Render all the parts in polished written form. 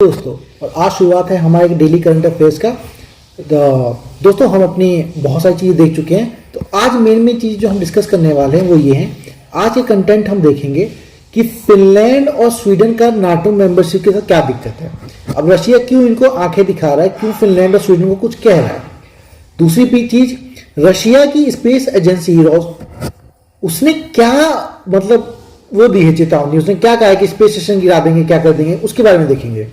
दोस्तों, और आज शुरुआत है हमारे डेली करंट अफेयर्स का। दोस्तों, हम अपनी बहुत सारी चीज़ें देख चुके हैं, तो आज मेन चीज़ जो हम डिस्कस करने वाले हैं वो ये है। आज के कंटेंट हम देखेंगे कि फिनलैंड और स्वीडन का नाटो मेंबरशिप के साथ क्या दिक्कत है। अब रशिया क्यों इनको आंखें दिखा रहा है, क्यों फिनलैंड और स्वीडन को कुछ कह रहा है। दूसरी चीज, रशिया की स्पेस एजेंसी उसने क्या मतलब वो दी है चेतावनी, उसने क्या कहा है कि स्पेस स्टेशन गिरा देंगे, क्या कर देंगे, उसके बारे में देखेंगे।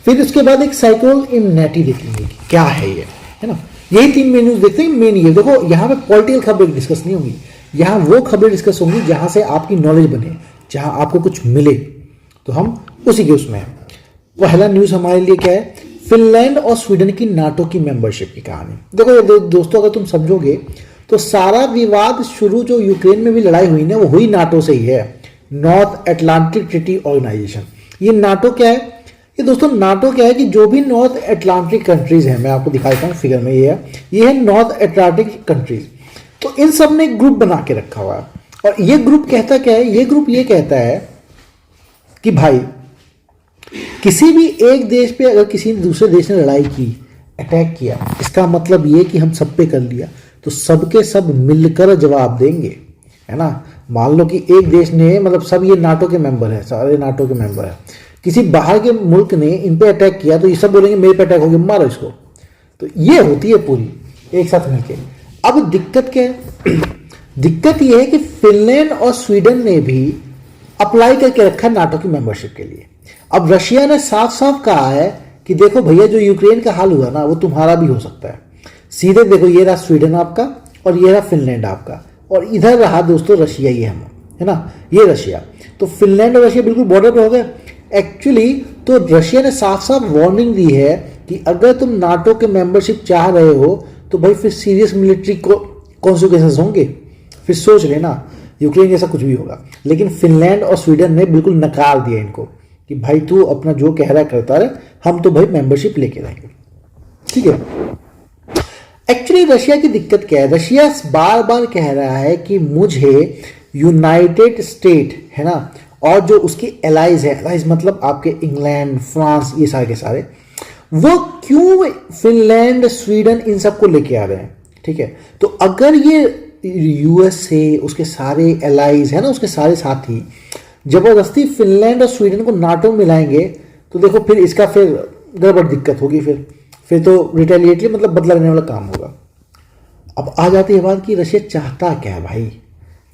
फिर उसके बाद एक साइक्लोन इम्यूनिटी देखेंगे कि क्या है ये, है ना। यही तीन मेन न्यूज देखते हैं। मेन ये देखो, यहाँ पे पॉलिटिकल खबरें डिस्कस नहीं होंगी, यहाँ वो खबरें डिस्कस होंगी जहां से आपकी नॉलेज बने, जहां आपको कुछ मिले, तो हम उसी के उसमें हैं। पहला न्यूज हमारे लिए क्या है, फिनलैंड और स्वीडन की नाटो की मेंबरशिप की कहानी। देखो दोस्तों, अगर तुम समझोगे तो सारा विवाद शुरू जो यूक्रेन में भी लड़ाई हुई ना, वो हुई नाटो से ही है, नॉर्थ अटलांटिक ट्रीटी ऑर्गेनाइजेशन। ये नाटो क्या है, ये दोस्तों नाटो क्या है कि जो भी नॉर्थ अटलांटिक कंट्रीज हैं, मैं आपको दिखा देता हूँ फिगर में, ये है नॉर्थ अटलांटिक कंट्रीज। तो इन सब ने एक ग्रुप बना के रखा हुआ है, और ये ग्रुप कहता क्या है, ये ग्रुप ये कहता है कि भाई किसी भी एक देश पे अगर किसी दूसरे देश ने लड़ाई की, अटैक किया, इसका मतलब ये कि हम सब पे कर लिया, तो सबके सब मिलकर जवाब देंगे, है ना। मान लो कि एक देश ने, मतलब सब ये नाटो के मेंबर है, सारे नाटो के मेंबर है, किसी बाहर के मुल्क ने इन पे अटैक किया, तो ये सब बोलेंगे मेरे पे अटैक हो गया, मारो इसको। तो ये होती है पूरी एक साथ मिलके। अब दिक्कत क्या है दिक्कत ये है कि फिनलैंड और स्वीडन ने भी अप्लाई करके रखा है नाटो की मेंबरशिप के लिए। अब रशिया ने साफ साफ कहा है कि देखो भैया, जो यूक्रेन का हाल हुआ ना, वो तुम्हारा भी हो सकता है। सीधे देखो, ये रहा स्वीडन आपका और ये रहा फिनलैंड आपका, और इधर रहा दोस्तों रशिया, ही हम, है ना, ये रशिया। तो फिनलैंड और रशिया बिल्कुल बॉर्डर पे हो गए एक्चुअली। तो रशिया ने साफ साफ वार्निंग दी है कि अगर तुम नाटो के मेंबरशिप चाह रहे हो तो भाई फिर सीरियस मिलिट्री कॉन्सिक्वेंसेस होंगे, फिर सोच लेना, यूक्रेन जैसा कुछ भी होगा। लेकिन फिनलैंड और स्वीडन ने बिल्कुल नकार दिया इनको कि भाई तू अपना जो कह रहा करता रहे, हम तो भाई मेंबरशिप लेके रहेंगे, ठीक है। एक्चुअली रशिया की दिक्कत क्या है, रशिया बार बार कह रहा है कि मुझे यूनाइटेड स्टेट, है ना, और जो उसके एलाइज है, एलाइज मतलब आपके इंग्लैंड, फ्रांस, ये सारे के सारे, वो क्यों फिनलैंड, स्वीडन इन सबको लेके आ रहे हैं, ठीक है। तो अगर ये यूएसए, उसके सारे एलाइज है ना, उसके सारे साथी जबरदस्ती फिनलैंड और स्वीडन को नाटो मिलाएंगे, तो देखो फिर इसका फिर गड़बड़ दिक्कत होगी, फिर तो रिटेलिएटली मतलब बदला लेने वाला काम होगा। अब आ जाती है बात कि रशिया चाहता क्या है भाई,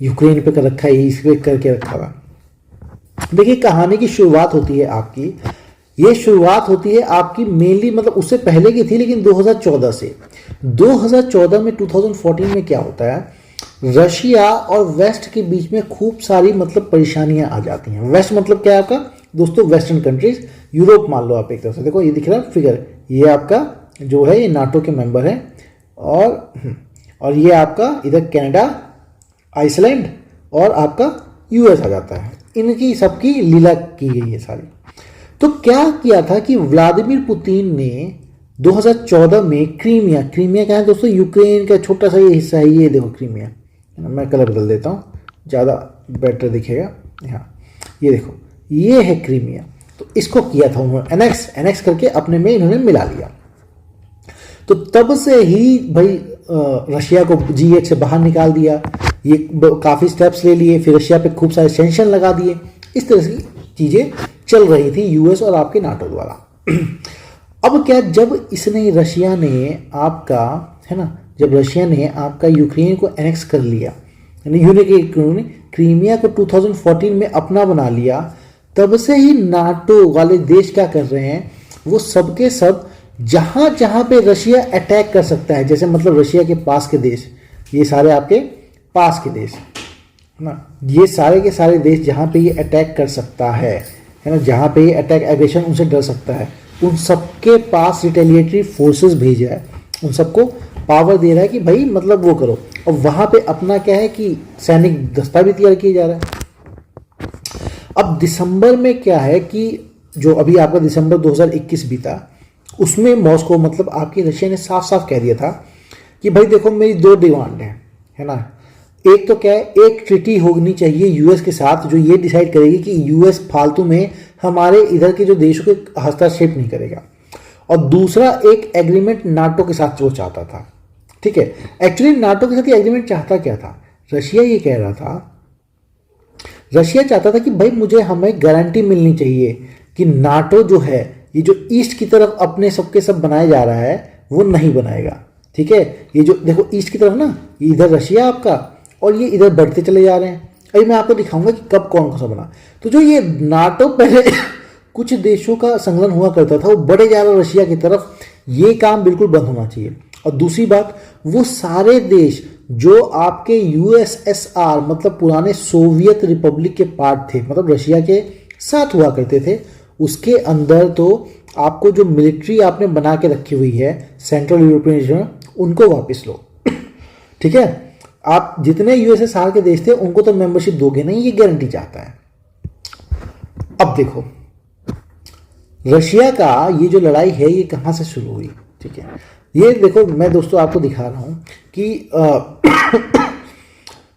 यूक्रेन पे कर रखा है, इस पे करके रखा हुआ। देखिए, कहानी की शुरुआत होती है आपकी, ये शुरुआत होती है आपकी मेनली, मतलब उससे पहले की थी, लेकिन 2014 से। 2014 में 2014 में क्या होता है, रशिया और वेस्ट के बीच में खूब सारी मतलब परेशानियां आ जाती हैं। वेस्ट मतलब क्या है आपका दोस्तों, वेस्टर्न कंट्रीज, यूरोप मान लो आप एक तरफ से। देखो ये दिख रहा है फिगर, ये आपका जो है ये नाटो के मेंबर है, और ये आपका इधर कनाडा, आइसलैंड और आपका यूएस आ जाता है। इनकी सबकी लीला की गई है सारी। तो क्या किया था कि व्लादिमीर पुतिन ने 2014 में क्रीमिया क्या है दोस्तों, यूक्रेन का छोटा सा ये हिस्सा है, ये देखो क्रीमिया, मैं कलर बदल देता हूँ, ज़्यादा बेटर दिखेगा। हाँ, ये देखो, ये है क्रीमिया। तो इसको किया था उन्होंने एनेक्स करके अपने में इन्होंने मिला लिया। तो तब से ही भाई रशिया को G8 से बाहर निकाल दिया, ये काफ़ी स्टेप्स ले लिए, फिर रशिया पे खूब सारे सैंक्शन लगा दिए। इस तरह की चीज़ें चल रही थी यूएस और आपके नाटो द्वारा। अब क्या, जब इसने रशिया ने आपका, है ना, जब रशिया ने आपका यूक्रेन को एनेक्स कर लिया, यानी क्रीमिया को 2014 में अपना बना लिया, तब से ही नाटो वाले देश क्या कर रहे हैं, वो सबके सब जहां जहां पे रशिया अटैक कर सकता है, जैसे मतलब रशिया के पास के देश, ये सारे आपके पास के देश, है ना, ये सारे के सारे देश जहां पे ये अटैक कर सकता है ना, जहां पे ये अटैक एग्रेशन उनसे डर सकता है, उन सबके पास रिटेलिएटरी फोर्सेस भेजा है, उन सबको पावर दे रहा है कि भाई मतलब वो करो। और वहां पे अपना क्या है कि सैनिक दस्ता भी तैयार किया जा रहा है। अब दिसंबर में क्या है कि जो अभी आपका दिसंबर 2021 बीता, उसमें मॉस्को मतलब आपकी रशिया ने साफ साफ कह दिया था कि भाई देखो मेरी दो डिमांड है ना। एक तो क्या है, एक ट्रिटी होनी चाहिए यूएस के साथ जो ये डिसाइड करेगी कि यूएस फालतू में हमारे इधर के जो देशों के हस्तक्षेप नहीं करेगा, और दूसरा एक एग्रीमेंट नाटो के साथ वो चाहता था। ठीक है, एक्चुअली नाटो के साथ ये एग्रीमेंट चाहता क्या था, रशिया ये कह रहा था, रशिया चाहता था कि भाई मुझे हमें गारंटी मिलनी चाहिए कि नाटो जो है ये जो ईस्ट की तरफ अपने सबके सब बनाया जा रहा है वो नहीं बनाएगा। ठीक है, ये जो देखो ईस्ट की तरफ ना, ये इधर रशिया आपका और ये इधर बढ़ते चले जा रहे हैं। अभी मैं आपको दिखाऊंगा कि कब कौन सा बना। तो जो ये नाटो पहले कुछ देशों का संलग्न हुआ करता था वो बढ़े जा रहा रशिया की तरफ, ये काम बिल्कुल बंद होना चाहिए। और दूसरी बात, वो सारे देश जो आपके यूएसएसआर मतलब पुराने सोवियत रिपब्लिक के पार्ट थे, मतलब रशिया के साथ हुआ करते थे, उसके अंदर तो आपको जो मिलिट्री आपने बना के रखी हुई है सेंट्रल यूरोपियन रीजन, उनको वापस लो। ठीक है, आप जितने यूएसएसआर के देश थे उनको तो मेंबरशिप दोगे नहीं, ये गारंटी चाहता है। अब देखो रशिया का ये जो लड़ाई है ये कहां से शुरू हुई। ठीक है, ये देखो मैं दोस्तों आपको दिखा रहा हूं कि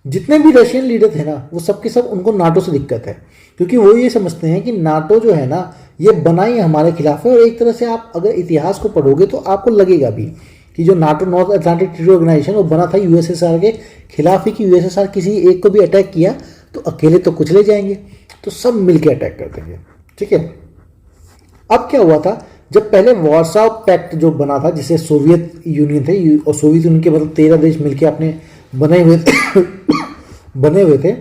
जितने भी रशियन लीडर थे ना वो सबके सब उनको नाटो से दिक्कत है, क्योंकि वो ये समझते हैं कि नाटो जो है ना ये बना ही हमारे खिलाफ है। और एक तरह से आप अगर इतिहास को पढ़ोगे तो आपको लगेगा भी कि जो NATO North Atlantic Treaty Organization वो बना था यूएसएसआर के खिलाफ ही, कि यूएसएसआर किसी एक को भी अटैक किया तो अकेले तो कुचले जाएंगे, तो सब मिलकर अटैक कर देंगे। ठीक है, अब क्या हुआ था, जब पहले वार्साव पैक्ट जो बना था जिसे सोवियत यूनियन थे, और सोवियत यूनियन के मतलब 13 देश मिलकर अपने बने हुए थे,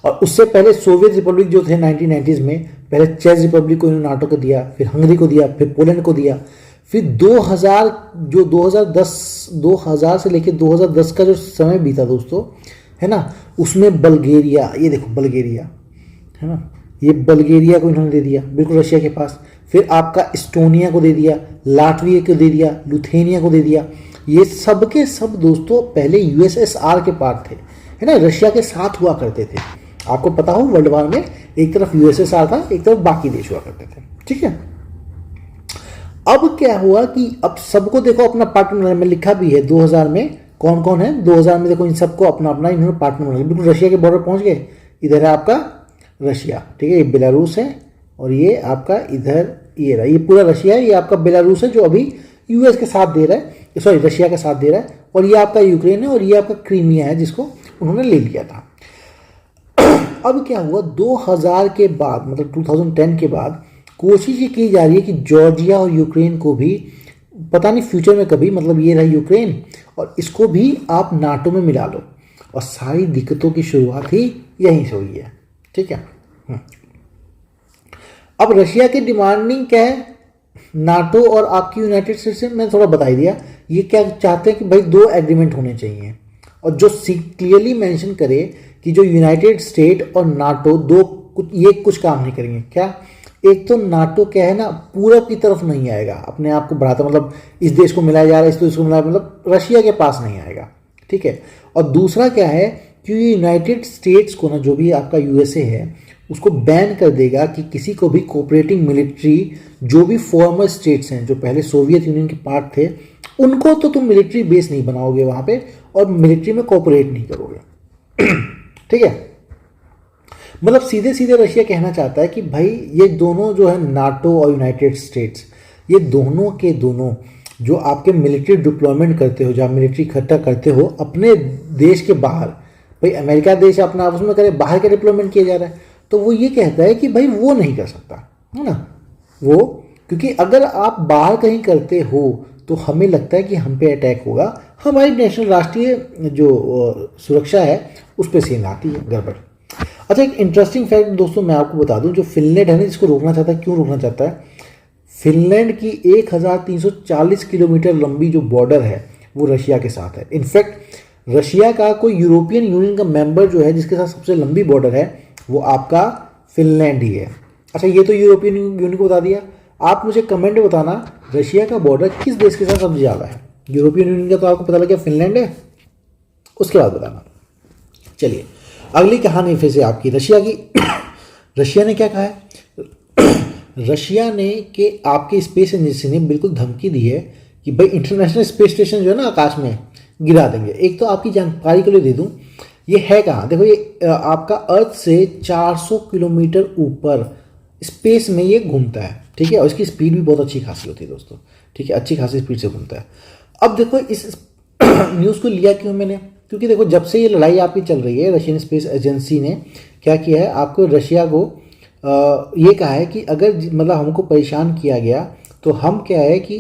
और उससे पहले सोवियत रिपब्लिक जो थे 1990s में, पहले चेक रिपब्लिक को इन्होंने नाटो को दिया, फिर हंगरी को दिया, फिर पोलैंड को दिया, फिर 2000 से लेकर 2010 का जो समय बीता दोस्तों है ना, उसमें बल्गेरिया, ये देखो बल्गेरिया है ना, ये बल्गेरिया को इन्होंने दे दिया बिल्कुल रशिया के पास। फिर आपका इस्टोनिया को दे दिया, लाटविया को दे दिया, लुथेनिया को दे दिया। ये सब के सब दोस्तों पहले यूएसएसआर के पार्ट थे, है ना, रशिया के साथ हुआ करते थे। आपको पता हो वर्ल्ड वार में एक तरफ यूएसएसआर था, एक तरफ बाकी देश हुआ करते थे। ठीक है, अब क्या हुआ कि अब सबको देखो अपना पार्टनर में लिखा भी है 2000 में कौन कौन है। 2000 में देखो इन सबको अपना अपना इन्होंने पार्टनर बना लिया, बिल्कुल रशिया के बॉर्डर पहुंच गए। इधर है आपका रशिया, ठीक है, ये बेलारूस है, और ये आपका इधर ये रहा, ये पूरा रशिया है, ये आपका बेलारूस है जो अभी यूएस के साथ दे रहा है, सॉरी रशिया का साथ दे रहा है, और ये आपका यूक्रेन है, और ये आपका क्रीमिया है जिसको उन्होंने ले लिया था। अब क्या हुआ 2000 के बाद मतलब 2010 के बाद कोशिश ये की जा रही है कि जॉर्जिया और यूक्रेन को भी, पता नहीं फ्यूचर में कभी, मतलब ये रहा यूक्रेन, और इसको भी आप नाटो में मिला लो, और सारी दिक्कतों की शुरुआत ही यहीं से हुई है। ठीक है, अब रशिया की डिमांडिंग क्या है, नाटो और आपकी यूनाइटेड स्टेट्स से मैंने थोड़ा बता ही दिया। ये क्या चाहते हैं कि भाई 2 एग्रीमेंट होने चाहिए, और जो क्लियरली मेंशन करे कि जो यूनाइटेड स्टेट और नाटो कुछ काम नहीं करेंगे। क्या, एक तो नाटो क्या है ना पूरब की तरफ नहीं आएगा, अपने आप को बढ़ाता, मतलब इस देश को मिलाया जा रहा है, इस देश को मिलाया, मतलब रशिया के पास नहीं आएगा। ठीक है, और दूसरा क्या है कि यूनाइटेड स्टेट्स को ना, जो भी आपका यूएसए है, उसको बैन कर देगा कि किसी को भी कोऑपरेटिंग मिलिट्री, जो भी फॉर्मर स्टेट्स हैं जो पहले सोवियत यूनियन के पार्ट थे, उनको तो तुम मिलिट्री बेस नहीं बनाओगे वहां पे, और मिलिट्री में कोऑपरेट नहीं करोगे। ठीक है, मतलब सीधे सीधे रशिया कहना चाहता है कि भाई ये दोनों जो है नाटो और यूनाइटेड स्टेट्स, ये दोनों के दोनों जो आपके मिलिट्री डिप्लॉयमेंट करते हो, जहाँ मिलिट्री इकट्ठा करते हो अपने देश के बाहर, भाई अमेरिका देश अपना आपस में करे, बाहर का डिप्लॉयमेंट किया जा रहा है, तो वो ये कहता है कि भाई वो नहीं कर सकता, है ना वो, क्योंकि अगर आप बाहर कहीं करते हो तो हमें लगता है कि हम पे अटैक होगा, हमारी नेशनल राष्ट्रीय जो सुरक्षा है उस पर सेन आती है गड़बड़। अच्छा, एक इंटरेस्टिंग फैक्ट दोस्तों मैं आपको बता दूं, जो फिनलैंड है ना जिसको रोकना चाहता है, क्यों रोकना चाहता है, फिनलैंड की 1340 किलोमीटर लंबी जो बॉर्डर है वो रशिया के साथ है। इनफैक्ट रशिया का कोई यूरोपियन यूनियन का मेंबर जो है जिसके साथ सबसे लंबी बॉर्डर है वो आपका फिनलैंड ही है। अच्छा, ये तो यूरोपियन यूनियन को बता दिया। आप मुझे कमेंट में बताना रशिया का बॉर्डर किस देश के साथ सबसे ज़्यादा है। यूरोपियन यूनियन का तो आपको पता लग गया फिनलैंड है, उसके बाद बताना। चलिए अगली कहानी फिर से आपकी रशिया की। रशिया ने क्या कहा है, रशिया ने कि आपके स्पेस एजेंसी ने बिल्कुल धमकी दी है कि भाई इंटरनेशनल स्पेस स्टेशन जो है ना आकाश में, गिरा देंगे। एक तो आपकी जानकारी के लिए दे दूं, ये है कहाँ, देखो ये आपका अर्थ से 400 किलोमीटर ऊपर स्पेस में ये घूमता है, ठीक है, और इसकी स्पीड भी बहुत अच्छी खासी होती है दोस्तों, ठीक है, अच्छी खासी स्पीड से घूमता है। अब देखो इस न्यूज़ को लिया क्यों मैंने, क्योंकि देखो जब से ये लड़ाई आपकी चल रही है, रशियन स्पेस एजेंसी ने क्या किया है, आपको रशिया को ये कहा है कि अगर मतलब हमको परेशान किया गया तो हम क्या है कि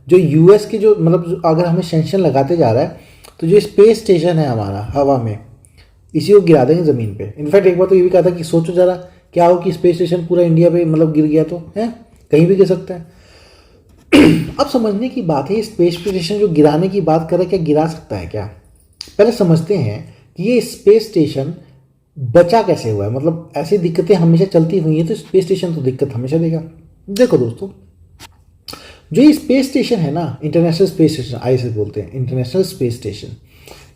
जो यूएस के जो मतलब अगर हमें सैंक्शन लगाते जा रहा है तो जो स्पेस स्टेशन है हमारा हवा में, इसी को गिरा देंगे ज़मीन पे। इनफैक्ट एक बार तो ये भी कहा था कि सोचो ज़रा क्या हो कि स्पेस स्टेशन पूरा इंडिया पे मतलब गिर गया तो है, कहीं भी गिर सकता है। अब समझने की बात है, ये स्पेस स्टेशन जो गिराने की बात कर रहा है, क्या गिरा सकता है क्या? पहले समझते हैं कि ये स्पेस स्टेशन बचा कैसे हुआ है, मतलब ऐसी दिक्कतें हमेशा चलती हुई हैं तो स्पेस स्टेशन तो दिक्कत हमेशा देगा। देखो दोस्तों, जो ये स्पेस स्टेशन है ना, इंटरनेशनल स्पेस स्टेशन आईएसएस बोलते हैं, इंटरनेशनल स्पेस स्टेशन,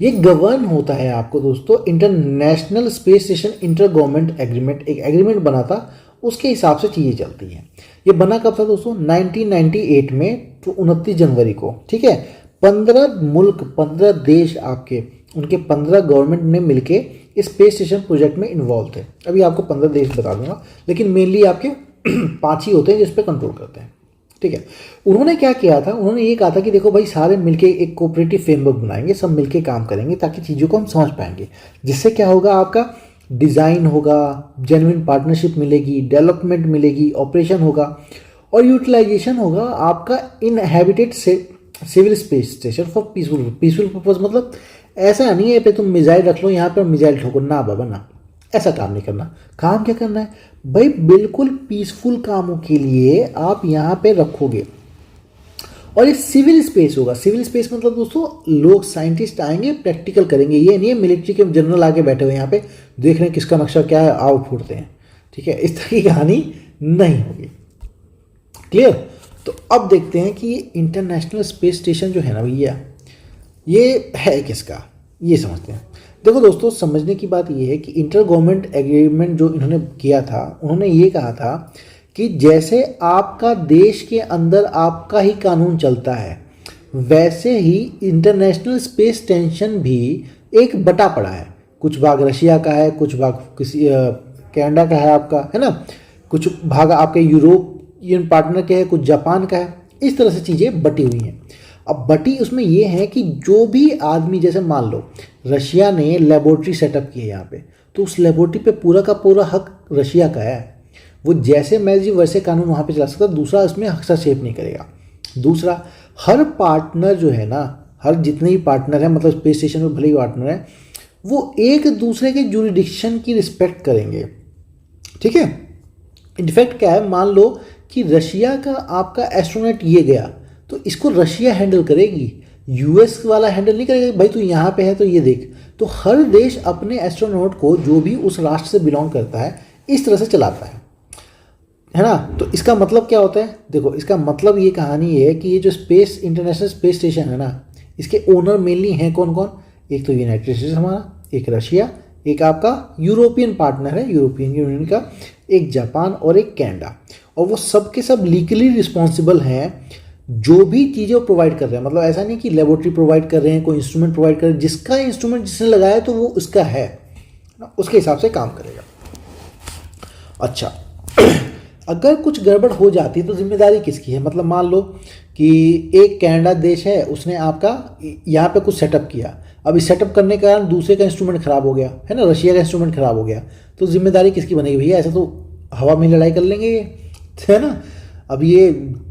ये गवर्न होता है आपको दोस्तों international space station inter government agreement, एक एग्रीमेंट बना था, उसके हिसाब से चीज़ें चलती हैं। ये बना कब था दोस्तों? 1998 में, तो 29 जनवरी को, ठीक है। 15 मुल्क, 15 देश आपके, उनके 15 गवर्नमेंट ने मिलके इस स्पेस स्टेशन प्रोजेक्ट में इन्वॉल्व थे। अभी आपको 15 देश बता दूंगा, लेकिन मेनली आपके 5 ही होते हैं जिस पे कंट्रोल करते हैं, ठीक है। उन्होंने क्या किया था, उन्होंने ये कहा था कि देखो भाई सारे मिलके एक कोऑपरेटिव फ्रेमवर्क बनाएंगे, सब मिलके काम करेंगे ताकि चीज़ों को हम समझ पाएंगे, जिससे क्या होगा, आपका डिज़ाइन होगा, जेन्युइन पार्टनरशिप मिलेगी, डेवलपमेंट मिलेगी, ऑपरेशन होगा और यूटिलाइजेशन होगा आपका inhabited civil space station for peaceful purpose. मतलब ऐसा नहीं है पे तुम मिसाइल रख लो यहाँ पर मिसाइल ठोको, ना बाबा ना, ऐसा काम नहीं करना। काम क्या करना है भाई, बिल्कुल पीसफुल कामों के लिए आप यहाँ पे रखोगे और ये सिविल स्पेस होगा। सिविल स्पेस मतलब दोस्तों लोग साइंटिस्ट आएंगे, प्रैक्टिकल करेंगे, ये नहीं है मिलिट्री के जनरल आके बैठे हुए यहाँ पे देख रहे हैं किसका नक्शा क्या है, आओ फूटते हैं, ठीक है, इस तरह की कहानी नहीं होगी। क्लियर? तो अब देखते हैं कि ये इंटरनेशनल स्पेस स्टेशन जो है ना भैया, ये है किसका, ये समझते हैं। देखो दोस्तों, समझने की बात ये है कि इंटर गवर्नमेंट एग्रीमेंट जो इन्होंने किया था, उन्होंने ये कहा था कि जैसे आपका देश के अंदर आपका ही कानून चलता है, वैसे ही इंटरनेशनल स्पेस स्टेशन भी एक बटा पड़ा है। कुछ भाग रशिया का है, कुछ भाग किसी कनाडा का है आपका, है ना, कुछ भाग आपके यूरोपियन पार्टनर के है, कुछ जापान का है, इस तरह से चीज़ें बटी हुई हैं। अब बटी उसमें ये है कि जो भी आदमी, जैसे मान लो रशिया ने लेबोरेटरी सेटअप की है यहाँ पे, तो उस लेबोरेटरी पे पूरा का पूरा हक रशिया का है, वो जैसे मर्जी वैसे कानून वहाँ पे चला सकता है, दूसरा उसमें हस्तक्षेप नहीं करेगा। दूसरा, हर पार्टनर जो है ना, हर जितने भी पार्टनर हैं, मतलब स्पेस स्टेशन में भले ही पार्टनर हैं, वो एक दूसरे के जुरिडिक्शन की रिस्पेक्ट करेंगे, ठीक है। इनफैक्ट क्या है, मान लो कि रशिया का आपका एस्ट्रोनॉट ये गया तो इसको रशिया हैंडल करेगी, यूएस वाला हैंडल नहीं करेगा, भाई तू यहाँ पे है तो ये देख। तो हर देश अपने एस्ट्रोनॉट को, जो भी उस राष्ट्र से बिलोंग करता है, इस तरह से चलाता है ना। तो इसका मतलब क्या होता है, देखो इसका मतलब ये कहानी है कि ये जो स्पेस इंटरनेशनल स्पेस स्टेशन है ना, इसके ओनर मेनली हैं कौन कौन, एक तो यूनाइटेड स्टेट्स हमारा, एक रशिया, एक आपका यूरोपियन पार्टनर है यूरोपियन यूनियन का, एक जापान और एक कनाडा। और वो सब के सब लीगली रिस्पॉन्सिबल हैं जो भी चीज़ें वो प्रोवाइड कर रहे हैं। मतलब ऐसा नहीं कि लेबोरेटरी प्रोवाइड कर रहे हैं, कोई इंस्ट्रूमेंट प्रोवाइड कर रहे हैं, जिसका इंस्ट्रूमेंट जिसने लगाया तो वो उसका है, उसके हिसाब से काम करेगा। अच्छा, अगर कुछ गड़बड़ हो जाती है तो जिम्मेदारी किसकी है? मतलब मान लो कि एक कनाडा देश है, उसने आपका यहाँ पे कुछ सेटअप किया, अब इस सेटअप करने के कारण दूसरे का इंस्ट्रूमेंट खराब हो गया, है ना, रशिया का इंस्ट्रूमेंट खराब हो गया, तो जिम्मेदारी किसकी बनेगी भैया? ऐसा तो हवा में लड़ाई कर लेंगे ये, है ना। अब ये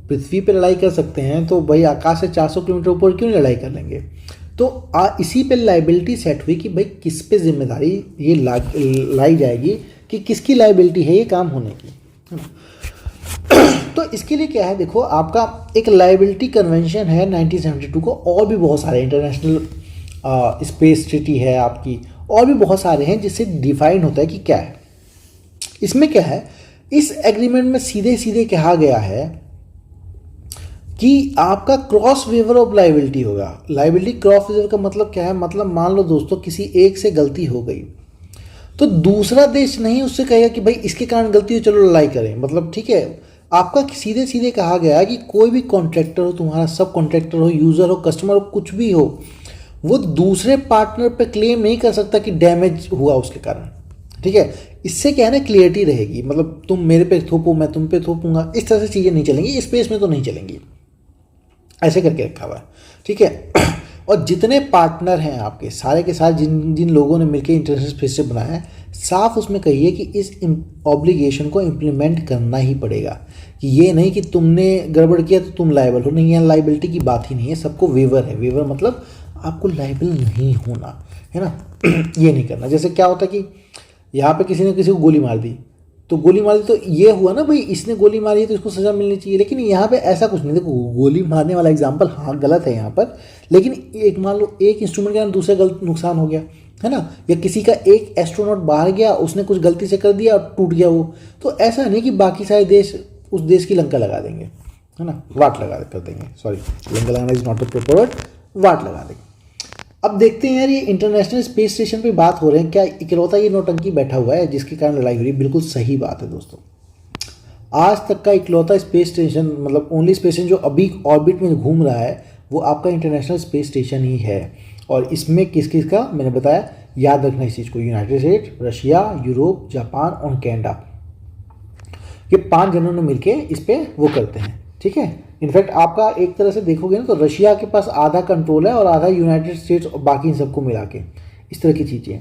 पृथ्वी पे लड़ाई कर सकते हैं तो भाई आकाश से 400 किलोमीटर ऊपर क्यों नहीं लड़ाई कर लेंगे? तो इसी पे लाइबिलिटी सेट हुई कि भाई किस पे जिम्मेदारी ये लाई जाएगी कि किसकी लाइबिलिटी है ये काम होने की। तो इसके लिए क्या है, देखो आपका एक लाइबिलिटी कन्वेंशन है 1972 को, और भी बहुत सारे इंटरनेशनल स्पेस ट्रीटी है आपकी, और भी बहुत सारे हैं जिससे डिफाइन होता है कि क्या है। इसमें क्या है, इस एग्रीमेंट में सीधे सीधे कहा गया है कि आपका क्रॉस वेवर ऑफ लाइबिलिटी होगा। लाइबिलिटी क्रॉस वेवर का मतलब क्या है? मतलब मान लो दोस्तों किसी एक से गलती हो गई तो दूसरा देश नहीं उससे कहेगा कि भाई इसके कारण गलती हो चलो लड़ाई करें, मतलब ठीक है आपका सीधे सीधे कहा गया कि कोई भी कॉन्ट्रैक्टर हो, तुम्हारा सब कॉन्ट्रैक्टर हो, यूज़र हो, कस्टमर हो, कुछ भी हो, वो दूसरे पार्टनर पे क्लेम नहीं कर सकता कि डैमेज हुआ उसके कारण। ठीक है, इससे क्या है ना, क्लियरिटी रहेगी। मतलब तुम मेरे पे थोपो, मैं तुम पे थोपूंगा, इस तरह से चीज़ें नहीं चलेंगी, स्पेस में तो नहीं चलेंगी। ऐसे करके रखा हुआ है। ठीक है और जितने पार्टनर हैं आपके सारे के सारे, जिन जिन लोगों ने मिलकर इंटरनेशनल स्पेस से बनाया है, साफ उसमें कहिए कि इस ऑब्लिगेशन को इम्प्लीमेंट करना ही पड़ेगा। कि ये नहीं कि तुमने गड़बड़ किया तो तुम लायबल हो, नहीं, यहाँ लाइबिलिटी की बात ही नहीं है, सबको वेवर है। वेवर मतलब आपको लायबल नहीं होना है ना ये नहीं करना। जैसे क्या होता है कि यहाँ पे किसी ने किसी को गोली मार दी, तो गोली मारी तो ये हुआ ना भाई, इसने गोली मारी है तो इसको सज़ा मिलनी चाहिए, लेकिन यहाँ पे ऐसा कुछ नहीं। देखो, गोली मारने वाला एग्जाम्पल हाँ गलत है यहाँ पर, लेकिन एक मान लो एक इंस्ट्रूमेंट के कारण दूसरा गलत नुकसान हो गया है ना, या किसी का एक एस्ट्रोनॉट बाहर गया, उसने कुछ गलती से कर दिया और टूट गया वो, तो ऐसा नहीं कि बाकी सारे देश उस देश की लंका लगा देंगे, है ना, वाट लगा कर देंगे। सॉरी, लंका लगाना is not a proper word, वाट लगा देंगे। अब देखते हैं यार, ये इंटरनेशनल स्पेस स्टेशन पे बात हो रहे हैं, क्या इकलौता ये नौटंकी बैठा हुआ है जिसके कारण लड़ाई हो रही है? बिल्कुल सही बात है दोस्तों। आज तक का इकलौता स्पेस स्टेशन, मतलब ओनली स्पेस स्टेशन जो अभी ऑर्बिट में घूम रहा है, वो आपका इंटरनेशनल स्पेस स्टेशन ही है। और इसमें किस किस का मैंने बताया, याद रखना इस चीज़ को, United state, Russia, Europe, Japan और कनाडा, ये 5 जनों ने मिलकर इस पर वो करते हैं। ठीक है, इनफैक्ट आपका एक तरह से देखोगे ना तो रशिया के पास आधा कंट्रोल है और आधा यूनाइटेड स्टेट्स और बाकी इन सबको मिला के, इस तरह की चीज़ें।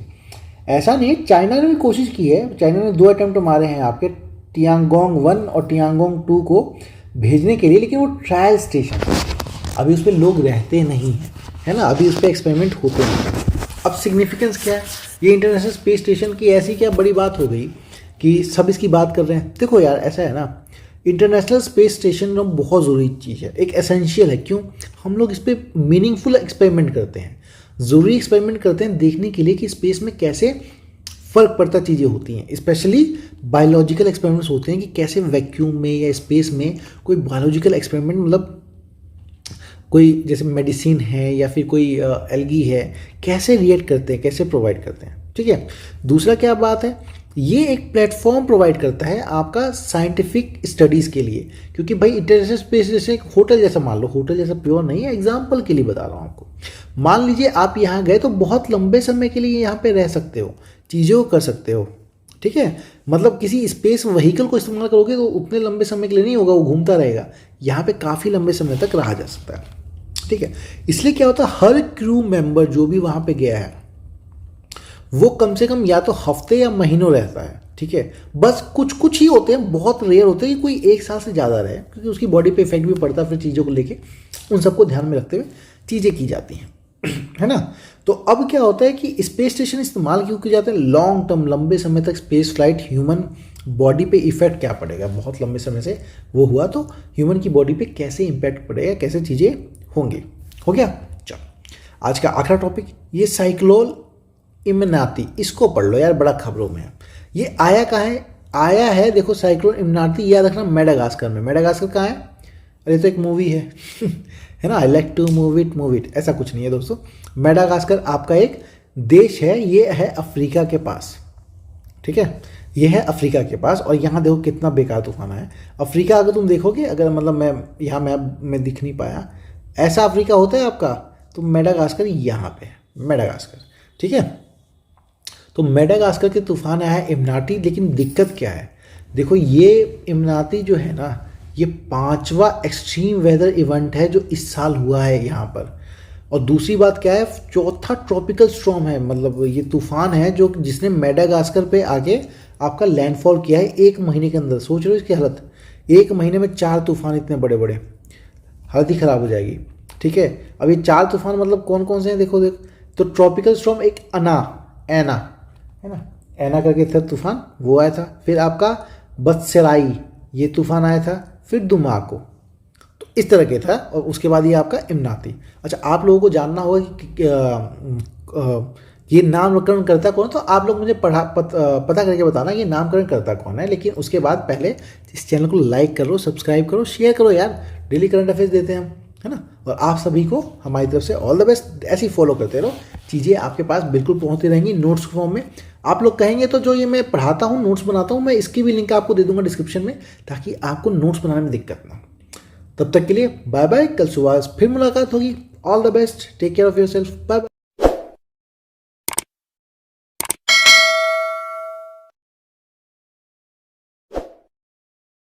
ऐसा नहीं, चाइना ने भी कोशिश की है, चाइना ने 2 अटेम्प्ट मारे हैं आपके टियांगोंग 1 और टियांगोंग 2 को भेजने के लिए, लेकिन वो ट्रायल स्टेशन है, अभी उस पर लोग रहते नहीं हैं, है ना, अभी उस पर एक्सपेरिमेंट होते हैं। अब सिग्निफिकेंस क्या है, ये इंटरनेशनल स्पेस स्टेशन की ऐसी क्या बड़ी बात हो गई कि सब इसकी बात कर रहे हैं? देखो यार, ऐसा है ना, इंटरनेशनल स्पेस स्टेशन बहुत ज़रूरी चीज़ है, एक एसेंशियल है। क्यों? हम लोग इस पर मीनिंगफुल एक्सपेरिमेंट करते हैं, ज़रूरी एक्सपेरिमेंट करते हैं देखने के लिए कि स्पेस में कैसे फ़र्क पड़ता चीज़ें होती हैं। स्पेशली बायोलॉजिकल एक्सपेरिमेंट्स होते हैं कि कैसे वैक्यूम में या स्पेस में कोई बायोलॉजिकल एक्सपेरिमेंट, मतलब कोई जैसे मेडिसिन है या फिर कोई एल्गी है, कैसे रिएक्ट करते हैं, कैसे प्रोवाइड करते हैं। ठीक है, दूसरा क्या बात है, ये एक प्लेटफॉर्म प्रोवाइड करता है आपका साइंटिफिक स्टडीज़ के लिए, क्योंकि भाई इंटरनेशनल स्पेस जैसे एक होटल जैसा, मान लो होटल जैसा प्योर नहीं है, एग्जाम्पल के लिए बता रहा हूँ आपको। मान लीजिए आप यहाँ गए तो बहुत लंबे समय के लिए यहाँ पे रह सकते हो, चीज़ों को कर सकते हो। ठीक है, मतलब किसी स्पेस व्हीकल को इस्तेमाल करोगे तो उतने लंबे समय के लिए नहीं होगा, वो घूमता रहेगा, यहाँ पे काफ़ी लंबे समय तक रहा जा सकता है। ठीक है, इसलिए क्या होता है, हर क्रू मेंबर जो भी वहाँ पे गया है वो कम से कम या तो हफ्ते या महीनों रहता है। ठीक है, बस कुछ कुछ ही होते हैं, बहुत रेयर होते हैं कि कोई 1 साल से ज़्यादा रहे, क्योंकि उसकी बॉडी पे इफेक्ट भी पड़ता है, फिर चीज़ों को लेके उन सबको ध्यान में रखते हुए चीज़ें की जाती हैं है ना। तो अब क्या होता है कि स्पेस स्टेशन इस्तेमाल क्यों किए जाते हैं? लॉन्ग टर्म, लंबे समय तक स्पेस फ्लाइट ह्यूमन बॉडी पे इफेक्ट क्या पड़ेगा, बहुत लंबे समय से वो हुआ तो ह्यूमन की बॉडी पे कैसे इम्पैक्ट पड़ेगा, कैसे चीज़ें होंगी। हो गया, चलो आज का आखिरी टॉपिक, ये साइक्लोन इम्नाती, इसको पढ़ लो यार, बड़ा खबरों में है। ये आया कहाँ है? आया है, देखो, साइक्लोन इम्नाती याद रखना, मेडागास्कर में। मेडागास्कर कहाँ है? अरे तो एक मूवी है है ना, I like to move it, ऐसा कुछ नहीं है दोस्तों। मेडागास्कर आपका एक देश है, ये है अफ्रीका के पास। ठीक है, ये है अफ्रीका के पास, और यहाँ देखो कितना बेकार तूफान है। अफ्रीका अगर तुम देखोगे, अगर मतलब मैं यहाँ मैप में दिख नहीं पाया, ऐसा अफ्रीका होता है आपका, तो मेडागास्कर यहाँ पे है, मेडागास्कर। ठीक है, तो मेडागास्कर के तूफान आया है इम्नाती, लेकिन दिक्कत क्या है, देखो ये इम्नाती जो है ना, ये 5वां एक्सट्रीम वेदर इवेंट है जो इस साल हुआ है यहाँ पर। और दूसरी बात क्या है, 4था ट्रॉपिकल स्टॉर्म है, मतलब ये तूफान है जो जिसने मेडागास्कर पे आके आपका लैंडफॉल किया है 1 महीने के अंदर। सोच रहे हो इसकी हालत, 1 महीने में 4 तूफान, इतने बड़े बड़े, हालत ही ख़राब हो जाएगी। ठीक है, अब ये 4 तूफान मतलब कौन कौन से हैं, देखो तो ट्रॉपिकल स्टॉर्म एक ऐना है ना, ऐना करके था तूफान, वो आया था। फिर आपका बदसराई, ये तूफान आया था। फिर दुमाको, तो इस तरह के था। और उसके बाद ये आपका इम्नाती। अच्छा, आप लोगों को जानना होगा कि ये नामकरण करता कौन, तो आप लोग मुझे पता करके बताना ये नामकरण करता कौन है। लेकिन उसके बाद पहले इस चैनल को लाइक करो, सब्सक्राइब करो, शेयर करो यार, डेली करंट अफेयर्स देते हैं हम, है ना। और आप सभी को हमारी तरफ से ऑल द बेस्ट। ऐसे ही फॉलो करते रहो, चीज़ें आपके पास बिल्कुल पहुँचती रहेंगी नोट्स के फॉर्म में। आप लोग कहेंगे तो जो ये मैं पढ़ाता हूँ, नोट्स बनाता हूँ, मैं इसकी भी लिंक आपको दे दूंगा डिस्क्रिप्शन में, ताकि आपको नोट्स बनाने में दिक्कत ना हो। तब तक के लिए बाय बाय, कल सुबह फिर मुलाकात होगी। All the best, take care of yourself, bye bye.